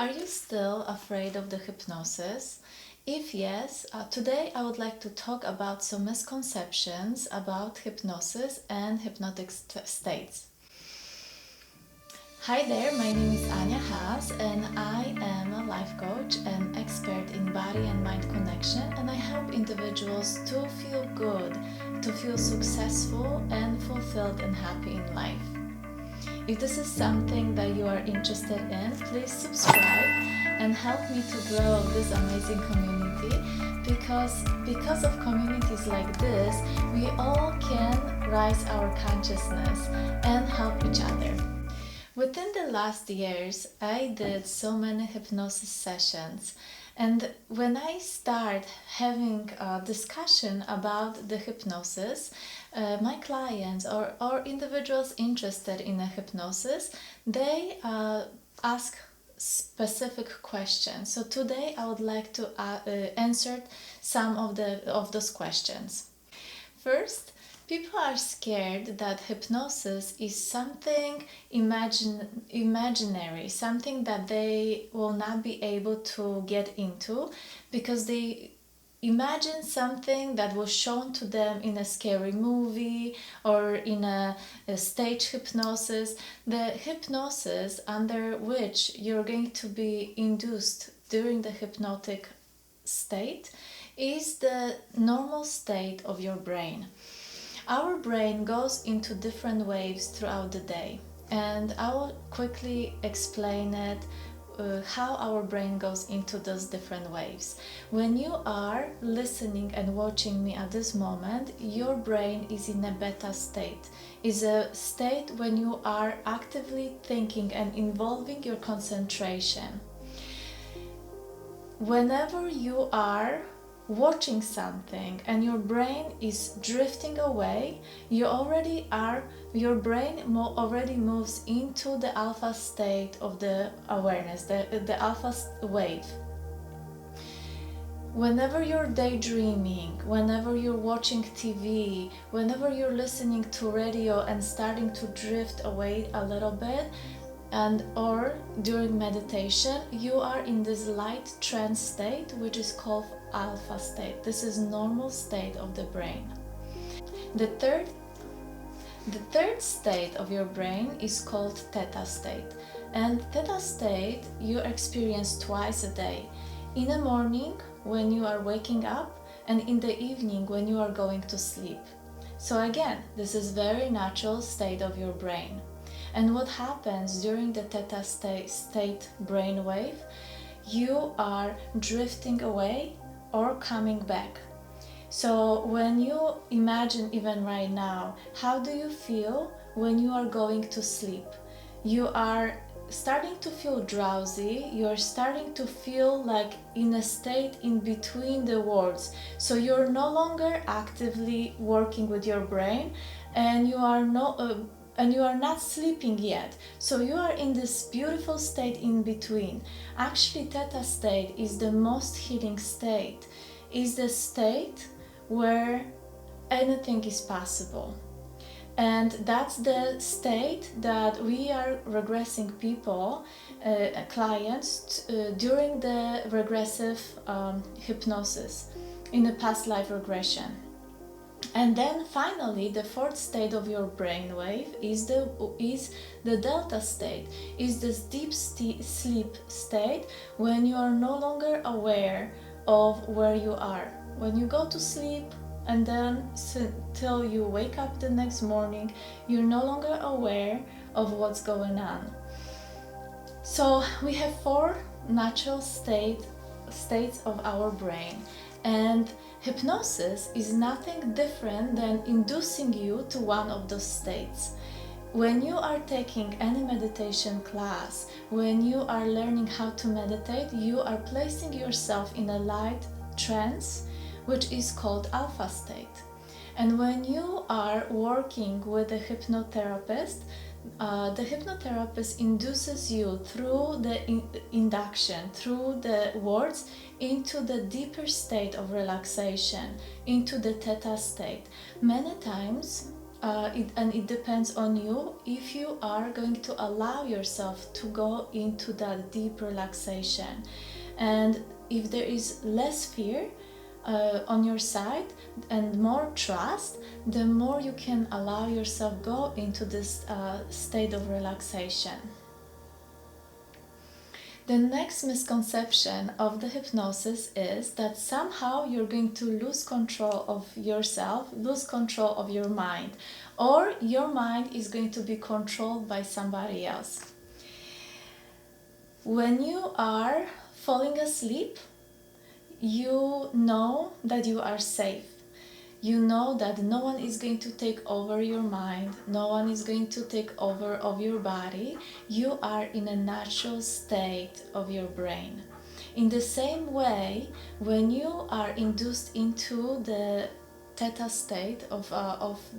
Are you still afraid of the hypnosis? If yes, today I would like to talk about some misconceptions about hypnosis and hypnotic states. Hi there, my name is Ania Haas and I am a life coach and expert in body and mind connection, and I help individuals to feel good, to feel successful and fulfilled and happy in life. If this is something that you are interested in, please subscribe and help me to grow this amazing community, because of communities like this, we all can rise our consciousness and help each other. Within the last years, I did so many hypnosis sessions, and when I start having a discussion about the hypnosis, my clients or individuals interested in a hypnosis, they ask specific questions. So today I would like to answer some of those questions. First, people are scared that hypnosis is something imaginary, something that they will not be able to get into because they imagine something that was shown to them in a scary movie or in a stage hypnosis. The hypnosis under which you're going to be induced during the hypnotic state is the normal state of your brain. Our brain goes into different waves throughout the day, and I will quickly explain it, how our brain goes into those different waves. When you are listening and watching me at this moment, your brain is in a beta state. It's a state when you are actively thinking and involving your concentration. Whenever you are watching something and your brain is drifting away, your brain already moves into the alpha state of the awareness, the alpha wave. Whenever you're daydreaming, whenever you're watching TV, whenever you're listening to radio and starting to drift away a little bit, or during meditation, you are in this light trance state, which is called alpha state. This is normal state of the brain. The third state of your brain is called theta state, and theta state you experience twice a day: in the morning when you are waking up, and in the evening when you are going to sleep. So again, this is very natural state of your brain. And what happens during the theta state brainwave? You are drifting away or coming back. So when you imagine, even right now, how do you feel when you are going to sleep? You are starting to feel drowsy, you're starting to feel like in a state in between the worlds. So you're no longer actively working with your brain, and you are not sleeping yet. So you are in this beautiful state in between. Actually, theta state is the most healing state. Is the state where anything is possible. And that's the state that we are regressing people, clients, during the regressive hypnosis in the past life regression. And then finally, the fourth state of your brainwave is the delta state, is this deep sleep state when you are no longer aware of where you are. When you go to sleep and then till you wake up the next morning, you're no longer aware of what's going on. So we have four natural states of our brain, and hypnosis is nothing different than inducing you to one of those states. When you are taking any meditation class, when you are learning how to meditate, you are placing yourself in a light trance, which is called alpha state. And when you are working with a hypnotherapist, the hypnotherapist induces you through the induction, through the words, into the deeper state of relaxation, into the theta state. Many times and it depends on you if you are going to allow yourself to go into that deep relaxation. And if there is less fear on your side and more trust, the more you can allow yourself go into this state of relaxation. The next misconception of the hypnosis is that somehow you're going to lose control of yourself, lose control of your mind, or your mind is going to be controlled by somebody else. When you are falling asleep, you know that you are safe. You know that no one is going to take over your mind, no one is going to take over of your body. You are in a natural state of your brain. In the same way, when you are induced into the theta state of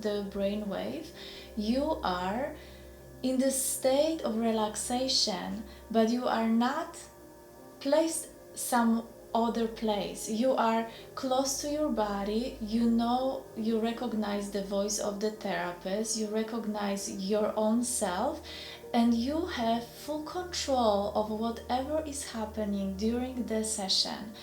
the brain wave, you are in the state of relaxation, but you are not placed some other place. You are close to your body. You know, you recognize the voice of the therapist, you recognize your own self, and you have full control of whatever is happening during the session.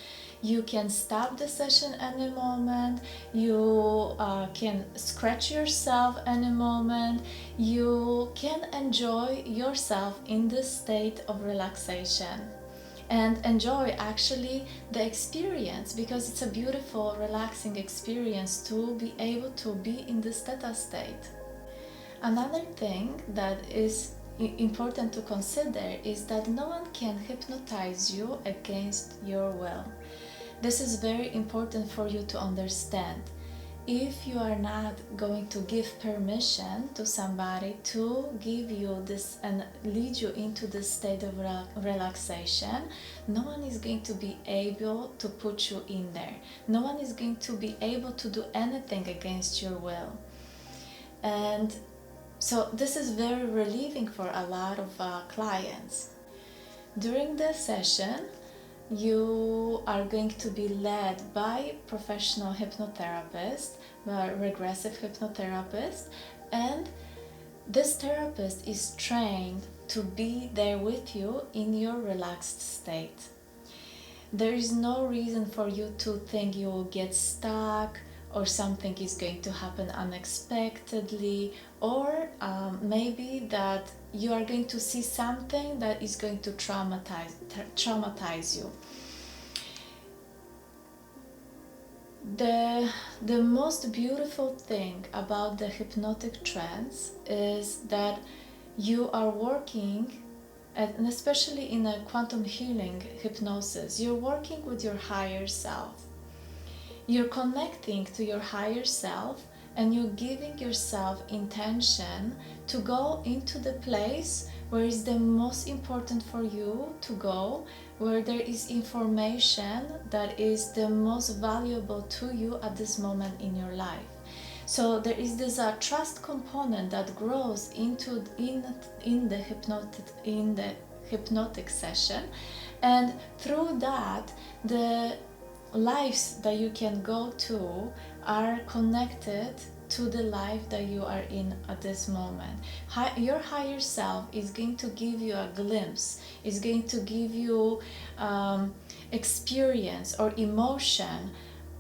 You can stop the session any moment, you can scratch yourself any moment, you can enjoy yourself in this state of relaxation and enjoy actually the experience, because it's a beautiful, relaxing experience to be able to be in this theta state. Another thing that is important to consider is that no one can hypnotize you against your will. This is very important for you to understand. If you are not going to give permission to somebody to give you this and lead you into this state of relaxation, no one is going to be able to put you in there. No one is going to be able to do anything against your will. And so this is very relieving for a lot of clients. During the session, you are going to be led by professional hypnotherapist, regressive hypnotherapist, and this therapist is trained to be there with you in your relaxed state. There is no reason for you to think you will get stuck or something is going to happen unexpectedly, or maybe that you are going to see something that is going to traumatize you. The most beautiful thing about the hypnotic trance is that you are working, and especially in a quantum healing hypnosis, you're working with your higher self. You're connecting to your higher self, and you're giving yourself intention to go into the place where is the most important for you to go, where there is information that is the most valuable to you at this moment in your life. So there is this trust component that grows in the hypnotic session, and through that the lives that you can go to are connected to the life that you are in at this moment. Your higher self is going to give you a glimpse, is going to give you experience or emotion,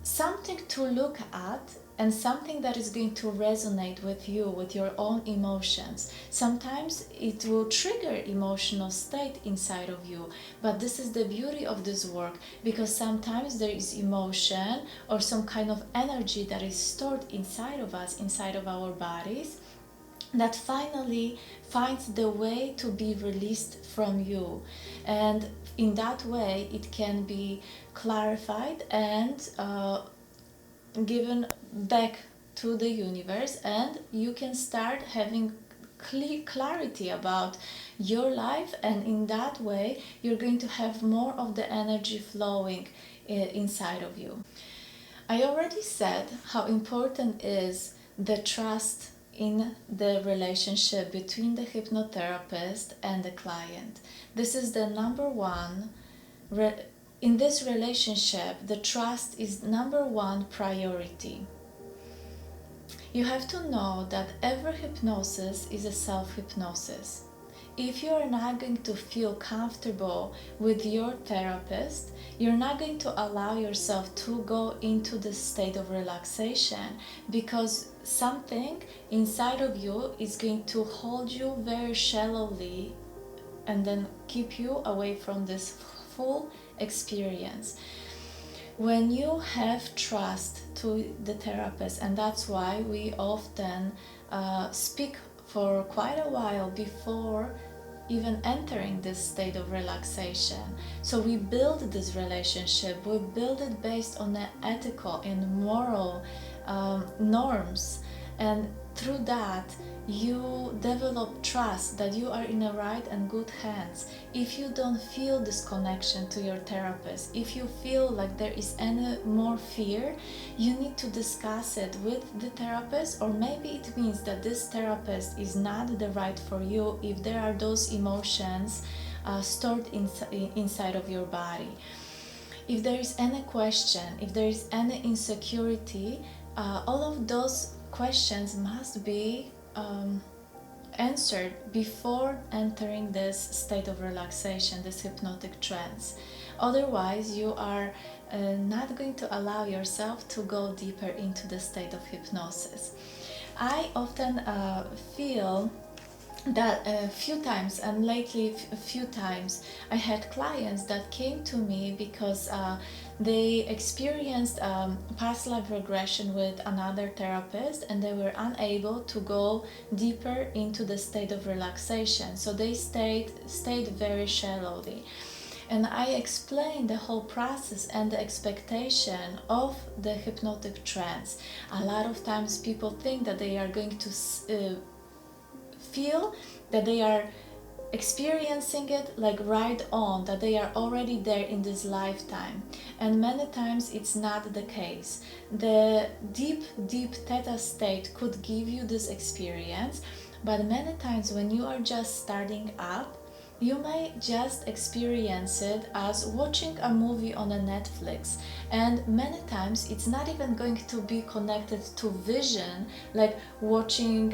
something to look at, and something that is going to resonate with you, with your own emotions. Sometimes it will trigger emotional state inside of you, but this is the beauty of this work, because sometimes there is emotion or some kind of energy that is stored inside of us, inside of our bodies, that finally finds the way to be released from you. And in that way it can be clarified and given back to the universe, and you can start having clarity about your life, and in that way you're going to have more of the energy flowing inside of you. I already said how important is the trust in the relationship between the hypnotherapist and the client. This is the number one. In this relationship, the trust is number one priority. You have to know that every hypnosis is a self-hypnosis. If you are not going to feel comfortable with your therapist, you're not going to allow yourself to go into the state of relaxation, because something inside of you is going to hold you very shallowly and then keep you away from this full experience. When you have trust to the therapist, and that's why we often speak for quite a while before even entering this state of relaxation. So we build this relationship, we build it based on the ethical and moral norms, and through that you develop trust that you are in the right and good hands. If you don't feel this connection to your therapist, if you feel like there is any more fear, you need to discuss it with the therapist, or maybe it means that this therapist is not the right for you if there are those emotions stored inside of your body. If there is any question, if there is any insecurity, all of those questions must be answered before entering this state of relaxation, this hypnotic trance. Otherwise, you are not going to allow yourself to go deeper into the state of hypnosis. I often feel that a few times, and lately a few times, I had clients that came to me because they experienced past life regression with another therapist, and they were unable to go deeper into the state of relaxation, so they stayed very shallowly. And I explained the whole process and the expectation of the hypnotic trance. A lot of times people think that they are going to feel that they are experiencing it like right on, that they are already there in this lifetime, and many times it's not the case. The deep theta state could give you this experience, but many times when you are just starting up, you may just experience it as watching a movie on a Netflix, and many times it's not even going to be connected to vision, like watching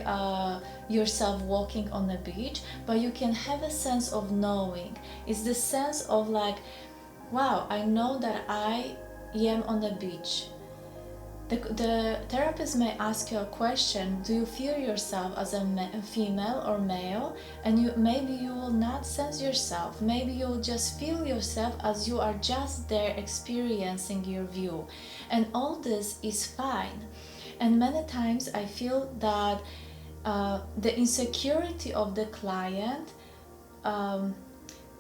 yourself walking on a beach, but you can have a sense of knowing. It's the sense of like, wow, I know that I am on the beach. The therapist may ask you a question: do you feel yourself as a female or male? And maybe you will not sense yourself, maybe you will just feel yourself as you are just there experiencing your view, and all this is fine. And many times I feel that the insecurity of the client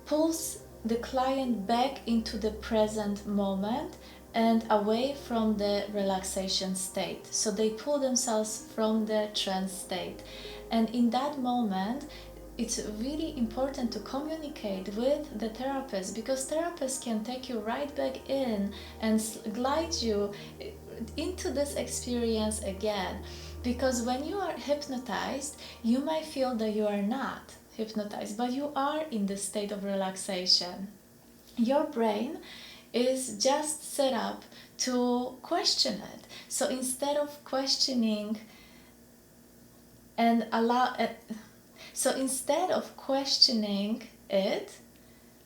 pulls the client back into the present moment and away from the relaxation state. So they pull themselves from the trance state. And in that moment, it's really important to communicate with the therapist, because therapists can take you right back in and glide you into this experience again. Because when you are hypnotized, you might feel that you are not hypnotized, but you are in the state of relaxation. Your brain is just set up to question it. So instead of questioning and instead of questioning it,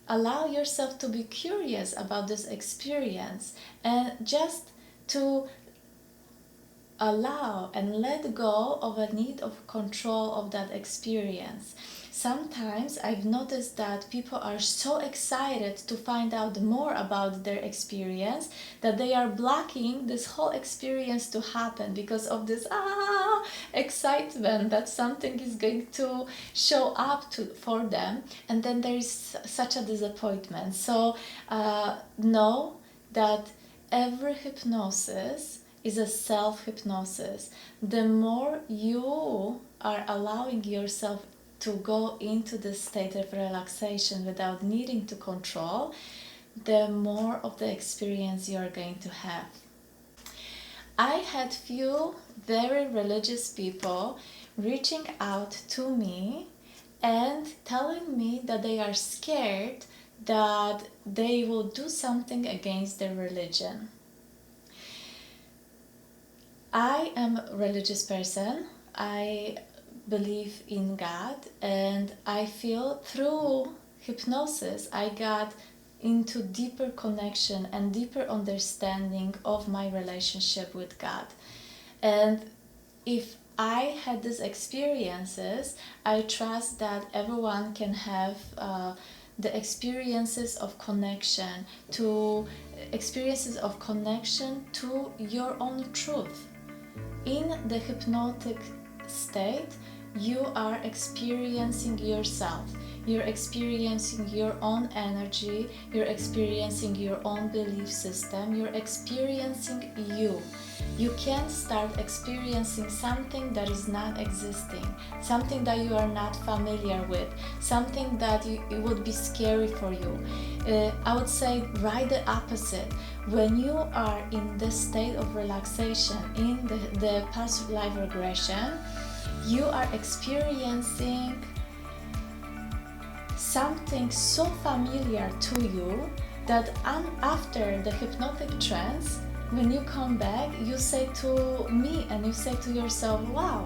allow yourself to be curious about this experience, and just to allow and let go of a need of control of that experience. Sometimes I've noticed that people are so excited to find out more about their experience that they are blocking this whole experience to happen because of this excitement that something is going to show up for them, and then there is such a disappointment. So know that every hypnosis is a self-hypnosis. The more you are allowing yourself to go into the state of relaxation without needing to control, the more of the experience you are going to have. I had few very religious people reaching out to me and telling me that they are scared that they will do something against their religion. I am a religious person. I believe in God, and I feel through hypnosis I got into deeper connection and deeper understanding of my relationship with God. And if I had these experiences, I trust that everyone can have the experiences of connection to your own truth. In the hypnotic state, you are experiencing yourself. You're experiencing your own energy, you're experiencing your own belief system, you're experiencing you. You can start experiencing something that is not existing, something that you are not familiar with, something that it would be scary for you. I would say right the opposite. When you are in the state of relaxation, in the past life regression, you are experiencing something so familiar to you that after the hypnotic trance, when you come back, you say to me and you say to yourself, wow,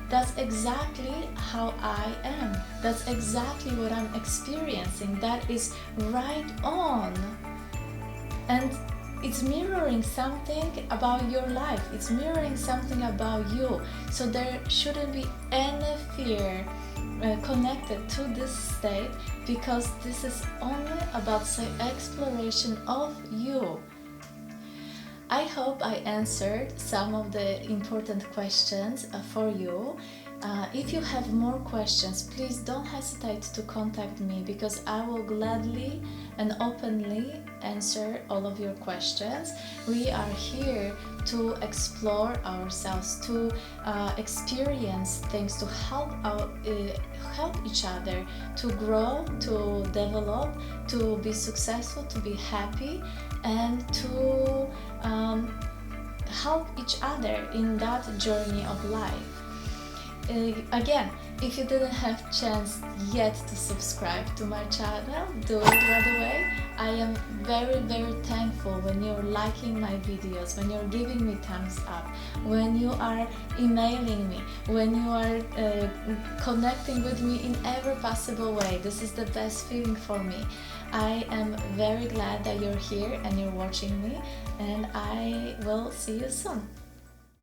that's exactly how I am. That's exactly what I'm experiencing. That is right on. And it's mirroring something about your life. It's mirroring something about you. So there shouldn't be any fear connected to this state, because this is only about exploration of you. I hope I answered some of the important questions for you. If you have more questions, please don't hesitate to contact me, because I will gladly and openly answer all of your questions. We are here to explore ourselves, to experience things, to help each other to grow, to develop, to be successful, to be happy, and to help each other in that journey of life. Again, if you didn't have chance yet to subscribe to my channel, do it right away. I am very, very thankful when you're liking my videos, when you're giving me thumbs up, when you are emailing me, when you are connecting with me in every possible way. This is the best feeling for me. I am very glad that you're here and you're watching me, and I will see you soon.